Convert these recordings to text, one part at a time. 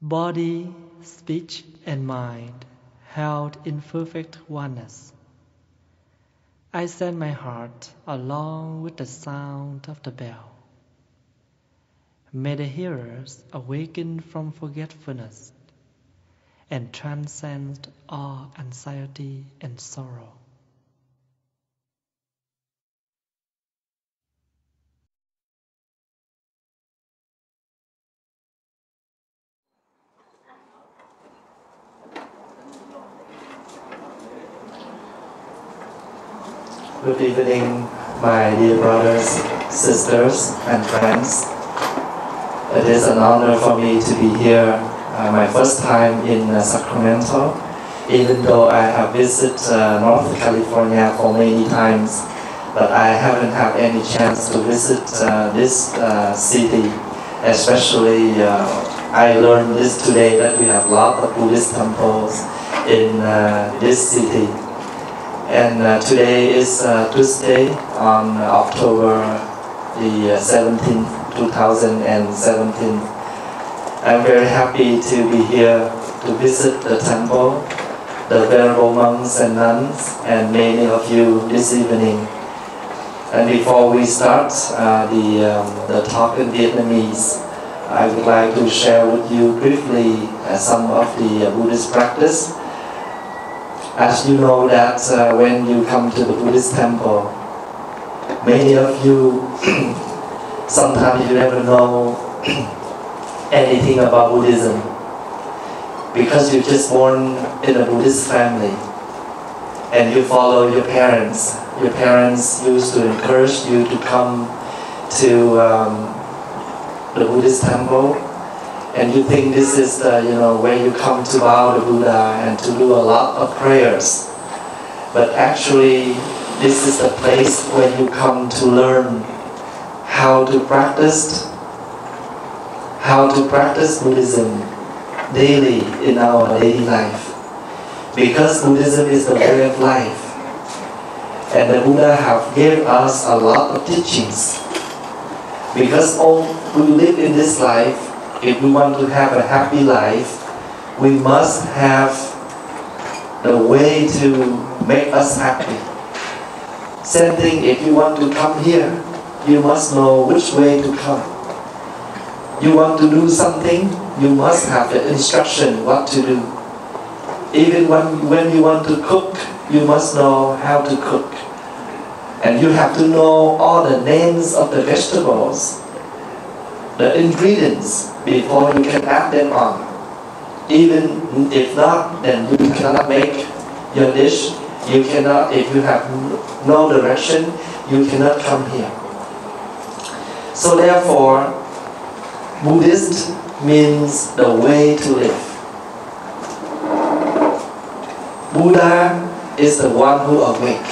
Body, speech, and mind held in perfect oneness. I send my heart along with the sound of the bell. May the hearers awaken from forgetfulness and transcend all anxiety and sorrow. Good evening, my dear brothers, sisters, and friends. It is an honor for me to be here, my first time in Sacramento, even though I have visited North California for many times, but I haven't had any chance to visit this city. Especially, I learned this today that we have a lot of Buddhist temples in this city. And today is Tuesday on October the 17th, 2017. I'm very happy to be here to visit the temple, the venerable monks and nuns, and many of you this evening. And before we start the talk in Vietnamese, I would like to share with you briefly some of the Buddhist practice. As you know that when you come to the Buddhist temple, many of you, sometimes you never know anything about Buddhism because you're just born in a Buddhist family and you follow your parents. Your parents used to encourage you to come to the Buddhist temple, and you think this is the, where you come to bow the Buddha and to do a lot of prayers. But actually, this is the place where you come to learn how to practice Buddhism daily in our daily life. Because Buddhism is the way of life. And the Buddha have given us a lot of teachings. Because all we live in this life, if we want to have a happy life, we must have the way to make us happy. Same thing, if you want to come here, you must know which way to come. You want to do something, you must have the instruction what to do. Even when you want to cook, you must know how to cook. And you have to know all the names of the vegetables, the ingredients, before you can add them on. Even if not, then you cannot make your dish. You cannot, if you have no direction, you cannot come here. So therefore, Buddhist means the way to live. Buddha is the one who awake.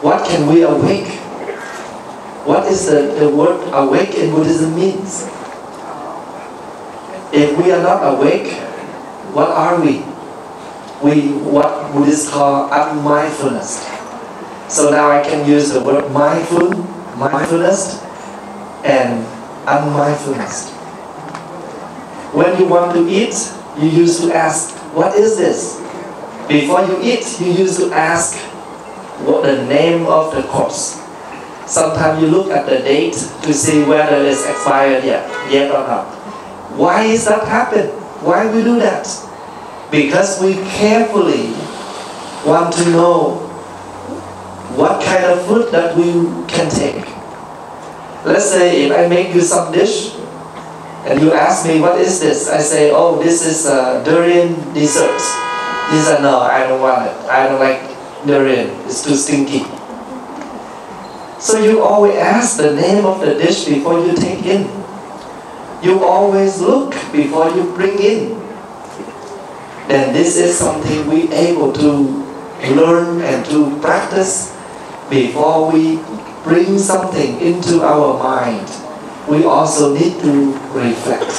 What can we awake? What is the word awake in Buddhism means? If we are not awake, what are we? What Buddhists call unmindfulness. So now I can use the word mindfulness, and unmindfulness. When you want to eat, you used to ask, what is this? Before you eat, you used to ask what the name of the course. Sometimes you look at the date to see whether it's expired yet or not. Why is that happen? Why we do that? Because we carefully want to know what kind of food that we can take. Let's say if I make you some dish and you ask me what is this, I say, oh, this is durian dessert. You say, no, I don't want it. I don't like durian. It's too stinky. So you always ask the name of the dish before you take in. You always look before you bring in. Then this is something we able to learn and to practice before we bring something into our mind. We also need to reflect.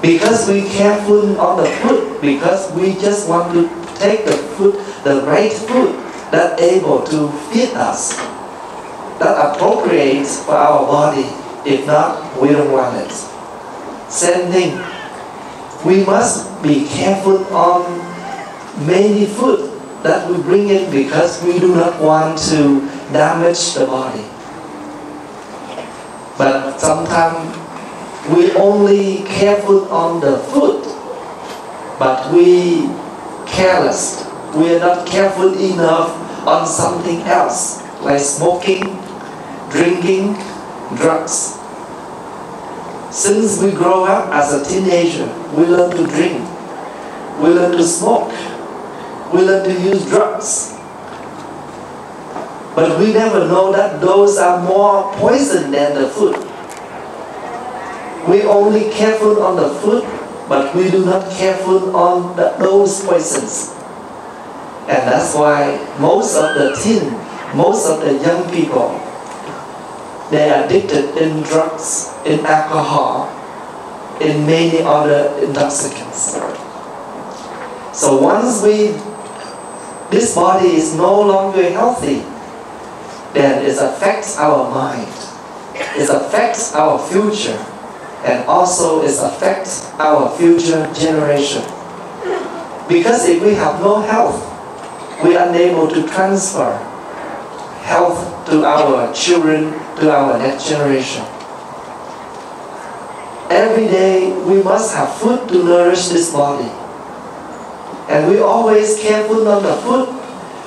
Because we careful on the food, because we just want to take the food, the right food that able to feed us, that appropriate for our body. If not, we don't want it. Same thing. We must be careful on many food that we bring in because we do not want to damage the body. But sometimes we only careful on the food, but we careless. We are not careful enough on something else, like smoking, drinking, drugs. Since we grow up as a teenager, we learn to drink, we learn to smoke, we learn to use drugs. But we never know that those are more poison than the food. We only careful on the food, but we do not careful on those poisons. And that's why most of the teen, most of the young people, they are addicted in drugs, in alcohol, in many other intoxicants. So once this body is no longer healthy, then it affects our mind, it affects our future, and also it affects our future generation. Because if we have no health, we are unable to transfer health to our children, to our next generation. Every day we must have food to nourish this body. And we always careful on the food,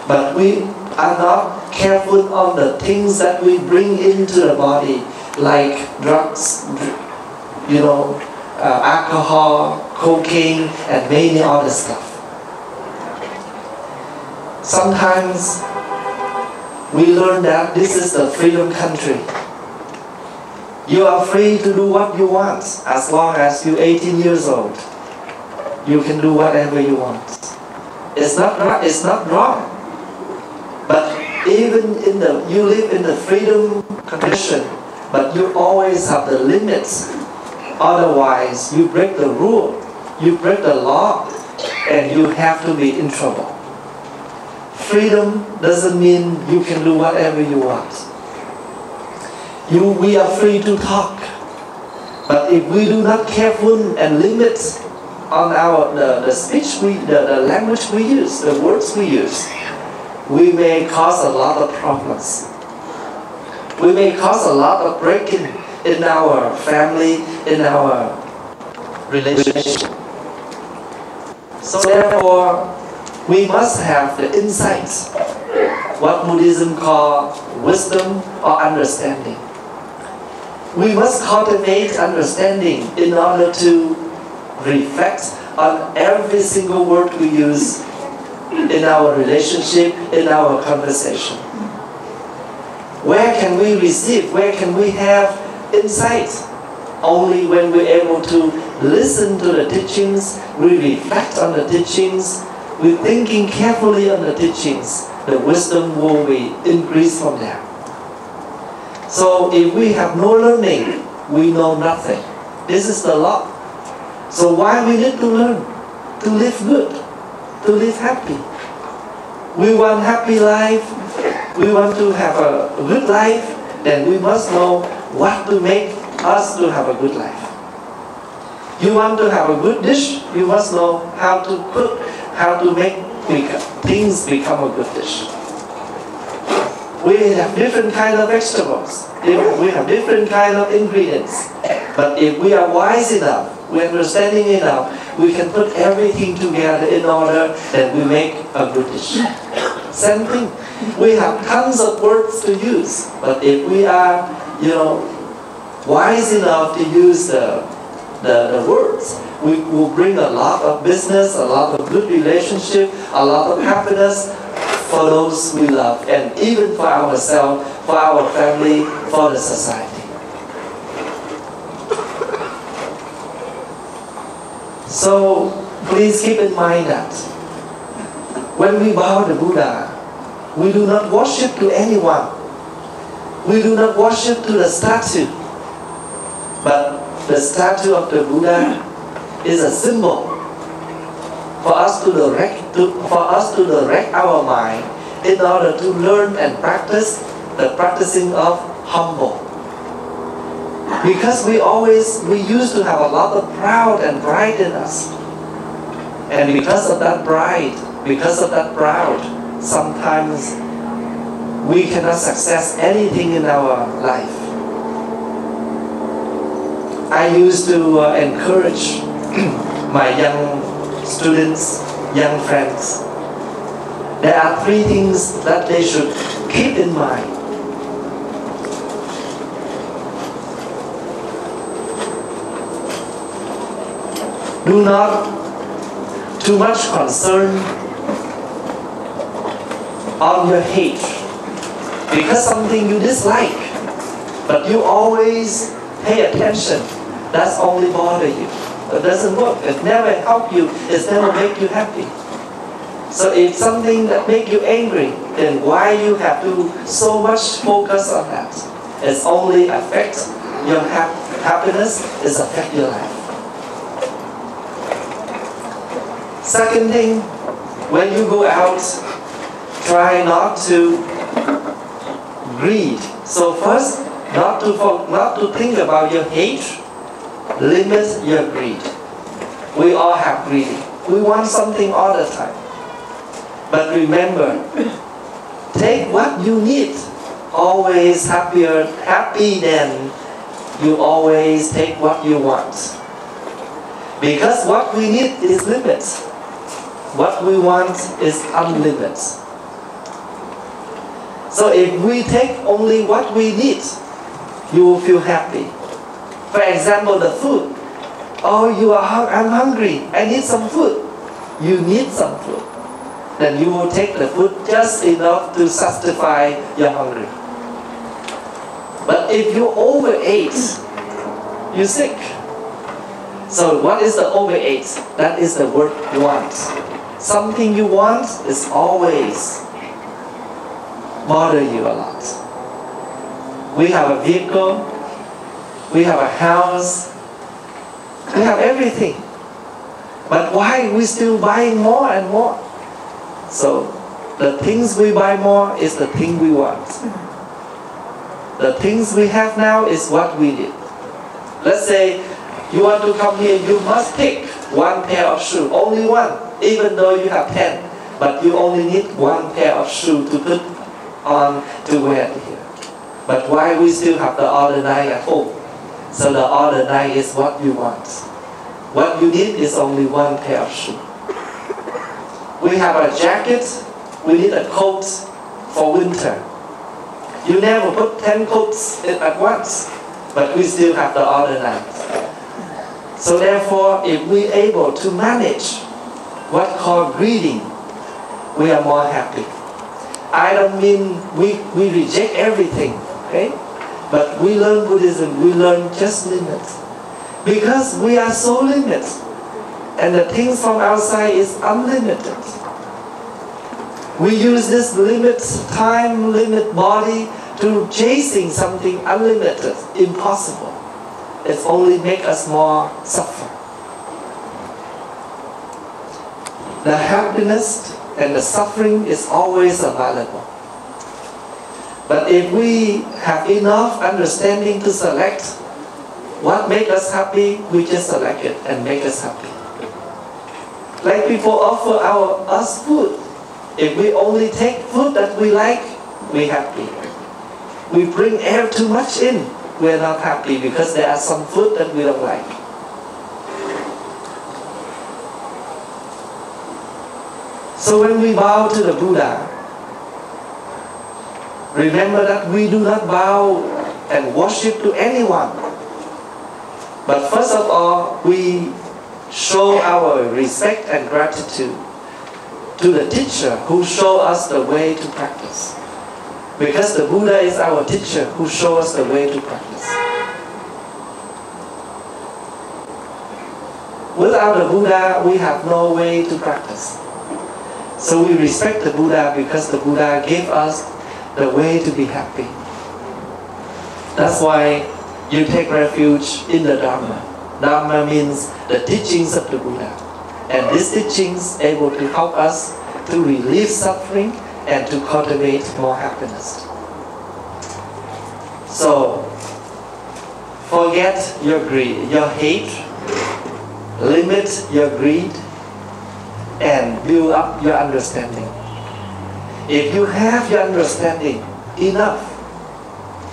but we are not careful on the things that we bring into the body, like drugs, alcohol, cocaine, and many other stuff. Sometimes we learn that this is the freedom country. You are free to do what you want as long as you're 18 years old. You can do whatever you want. It's not right, it's not wrong. But even you live in the freedom condition, but you always have the limits. Otherwise, you break the rule, you break the law, and you have to be in trouble. Freedom doesn't mean you can do whatever you want. We are free to talk, but if we do not careful and limit on the speech, the language we use, the words we use, we may cause a lot of problems. We may cause a lot of breaking in our family, in our relationship. So therefore, we must have the insights, what Buddhism calls wisdom or understanding. We must cultivate understanding in order to reflect on every single word we use in our relationship, in our conversation. Where can we receive, where can we have insight? Only when we're able to listen to the teachings, we reflect on the teachings, we're thinking carefully on the teachings, the wisdom will be increased from there. So if we have no learning, we know nothing. This is the law. So why we need to learn? To live good, to live happy. We want happy life, we want to have a good life, then we must know what to make us to have a good life. You want to have a good dish, you must know how to cook, how to make things become a good dish. We have different kind of vegetables, we have different kind of ingredients. But if we are wise enough, we're understanding enough, we can put everything together in order that we make a good dish. Same thing. We have tons of words to use, but if we are, wise enough to use the words, we will bring a lot of business, a lot of good relationship, a lot of happiness for those we love, and even for ourselves, for our family, for the society. So please keep in mind that when we bow the Buddha, we do not worship to anyone. We do not worship to the statue. But the statue of the Buddha is a symbol for us to direct our mind in order to learn and practice the practicing of humble. Because we used to have a lot of pride and pride in us. And because of that pride, because of that proud, sometimes we cannot success anything in our life. I used to encourage my young students, young friends. There are 3 things that they should keep in mind. Do not too much concern on your hate because something you dislike, but you always pay attention. That's only bother you. It doesn't work. It never help you. It never make you happy. So if something that make you angry, then why you have to so much focus on that? It's only affect your happiness. It's affect your life. Second thing, when you go out, try not to greed. So first, not to think about your hate. Limit your greed. We all have greed. We want something all the time. But remember, take what you need. Always happy than you always take what you want. Because what we need is limits. What we want is unlimited. So if we take only what we need, you will feel happy. For example, the food. Oh, I'm hungry. I need some food. You need some food. Then you will take the food just enough to satisfy your hunger. But if you overeat, you're sick. So what is the overeat? That is the word want. Something you want is always bother you a lot. We have a vehicle, we have a house, we have everything. But why we still buying more and more? So the things we buy more is the thing we want. The things we have now is what we need. Let's say you want to come here, you must pick 1 pair of shoes, only one, even though you have 10. But you only need 1 pair of shoes to put on to wear here. But why we still have the other 9 at home? So the other 9 is what you want. What you need is only 1 pair of shoes. We have a jacket, we need a coat for winter. You never put 10 coats at once, but we still have the other 9. So therefore, if we able to manage what called greeting, we are more happy. I don't mean we reject everything, okay? But we learn Buddhism, we learn just limits. Because we are so limited, and the things from outside is unlimited. We use this limit time, limit body to chasing something unlimited, impossible. It only makes us more suffer. The happiness and the suffering is always available. But if we have enough understanding to select what makes us happy, we just select it and make us happy. Like people offer us food. If we only take food that we like, we're happy. We bring air too much in, we're not happy because there are some food that we don't like. So when we bow to the Buddha, remember that we do not bow and worship to anyone. But first of all, we show our respect and gratitude to the teacher who showed us the way to practice. Because the Buddha is our teacher who showed us the way to practice. Without the Buddha, we have no way to practice. So we respect the Buddha because the Buddha gave us the way to be happy. That's why you take refuge in the Dharma. Dharma means the teachings of the Buddha. And these teachings able to help us to relieve suffering and to cultivate more happiness. So, Forget your greed, your hate, limit your greed, and build up your understanding. If you have your understanding enough,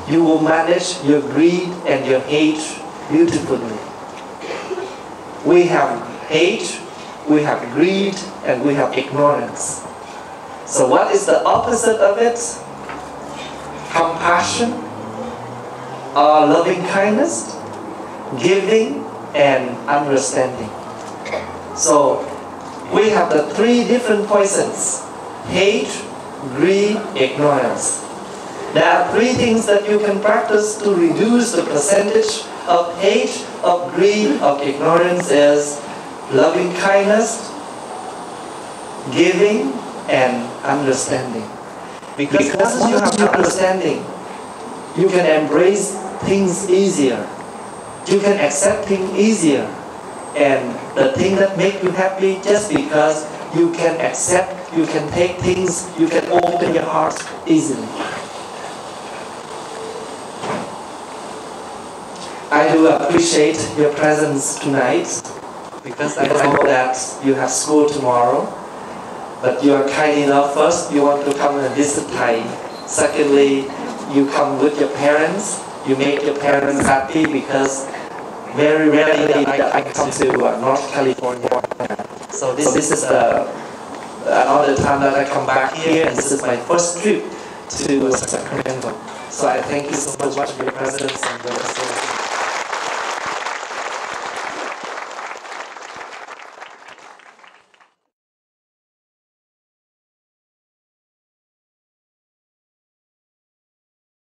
you will manage your greed and your hate beautifully. We have hate, we have greed, and we have ignorance. So what is the opposite of it? Compassion, or loving kindness, giving, and understanding. So we have the three different poisons: hate, greed, ignorance. There are three things that you can practice to reduce the percentage of hate, of greed, of ignorance is loving kindness, giving, and understanding. Because once you have understanding, you can embrace things easier. You can accept things easier. And the thing that makes you happy, just because you can accept, you can take things, you can open your heart easily. I do appreciate your presence tonight, because I know that you have school tomorrow. But you are kind enough. First, you want to come and visit Thai. Secondly, you come with your parents. You make your parents happy, because very rarely I come to North California. So this is another time that I come back here, and this is my first trip to Sacramento. So I thank you so much for your presence and your support.